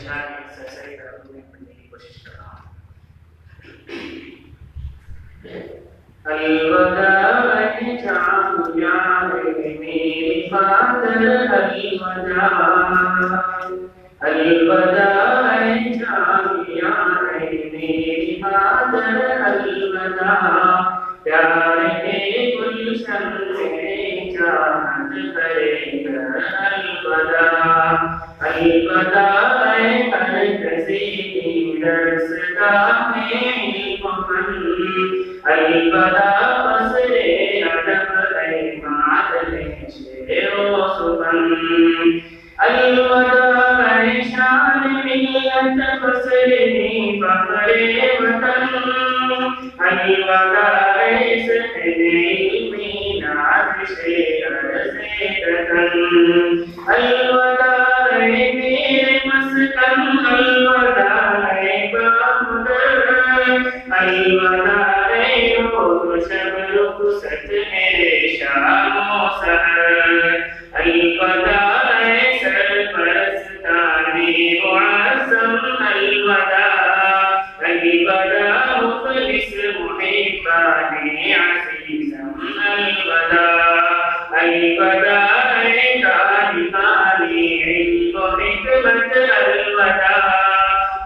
اشعار ایک سرسری ترتیب میں پڑھنے کی کوشش کر رہا ہوں۔ الوداع جامیاں میری خاطر الوداع، الوداع جامیاں میری خاطر الوداع، پیارے گلشن میں چاہت کرے کر الوداع، الوداع ہر کسی کی درسگاہ علم فن، الوداع قصر ادب اعمال شعر و سخن، الوداع شان ملت قصر فخر وطن، الوداع سحر علمی نازش عرض دکن، الوداع میرے مسکن، الوداع بامدر، الوداع روز شب رخصت میرے شام و سحر، الوداع سرپرستانی معظم، الوداع، الوداع مخلص محبانی عزیزم، الوداع، الوداع دانکانی علم و حکمت، الوداع،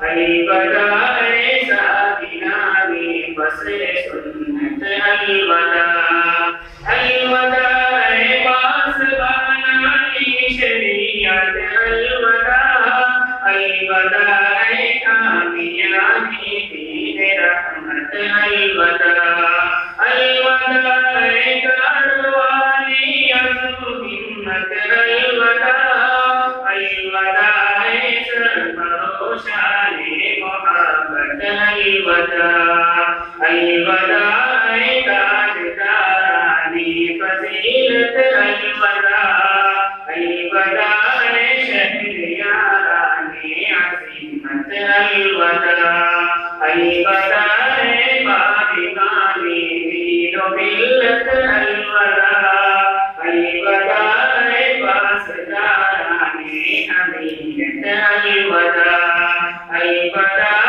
الوداع ساکنانی فصل سنت، الوداع، الوداع پاسبانانی شریعت، الوداع، الوداع کامیابی دین رحمت، الوداع، الوداع کاروانی عزم و ہمت، الوداع، الوداع سرفروشان محبت، الوداع، الوداع تاجدارانی فضیلت، الوداع، الوداع شہریارانی عظیمت، الوداع، الوداع فاطمانی دین و ملت، الوداع، الوداع پاسدارانی حمیت، الوداع، الوداع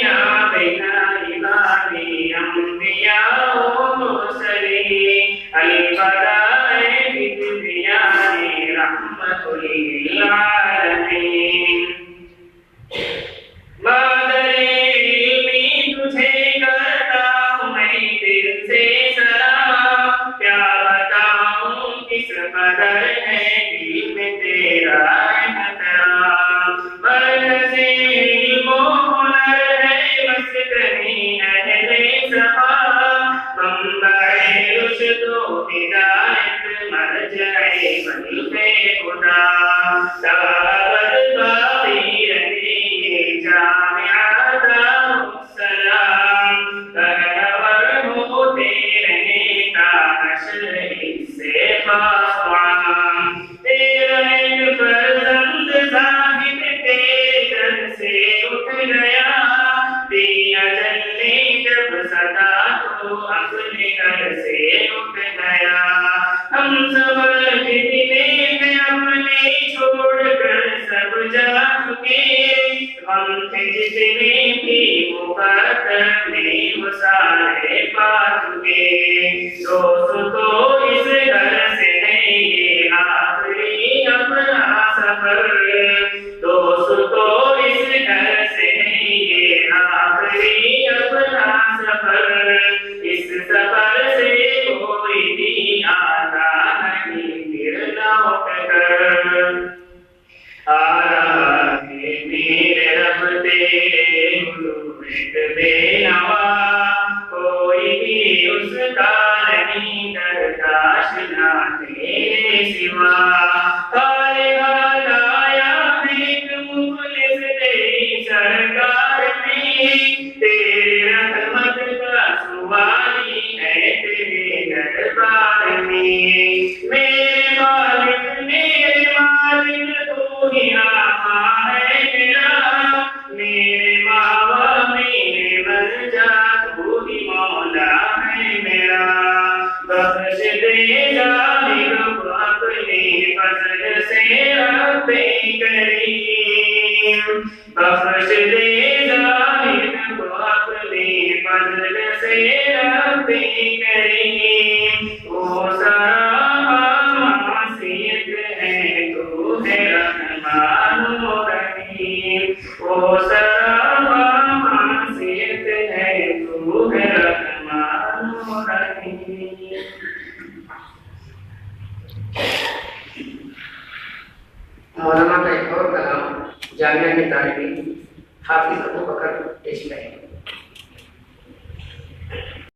نابینا امامی انبیاء و مرسلین، الوداع بتبیان رحمت للعالمین، مادر علمی تجھے کرتا ہوں میں دل سے سلام، کیا بتاؤں کس قدر ہے دل میں تیرا احترام، مرکز علم و ہنر ہے مسکنی اہل صفا، منبع رشد و ہدایت مرجع ملک خدا، دعوت باقی رہے جامعہ دارالسلام، برابر ہوتے رہے تا حشر اس سے خاص عام، تیرا ایک فرزند زاہد تیرے در سے اٹھ گیا، دیا جل نے جب صدا تو اپنے گھر سے اٹھ گیا، ہم سمجھتے تھے اپنے چھوڑ کر سب جا چکے، ہم تھے جتنے بھی مقدر میں وہ سارے پا چکے، دوست تو اس گھر سے نہیں یہ آخری اپنا سفر، دوست تو اس گھر سے نہیں یہ آخری اپنا سفر، اس سفر سے کوئی بھی آتا نہیں پھر لوٹ کر، آ رہا ہے میرے رب تیرے حضور ایک بے نوا، کوئی بھی اس کا نہیں درداش نہ تیرے سوا، آیا ایک مخلص تیری سرکار میں، تیرے رحمت کا سوالی ہے تیرے دربار میں، میرے مالک تو ہی آقا ہے میرا، میرے بابا میرے مرجا تو ہی مولا ہے میرا، بخش دے ظاہر کو اپنے بخش دے زاہد کو اپنے فضل سے رب کریم وہ سرابہ معصیت ہے تو ہے رحمان و رحیم وہ سرابہ معصیت ہے تو ہے رحمان و رحیم. مولانا کا ایک اور کلام جامعہ کے طالب علم حافظ ابو بکر پیش کریں.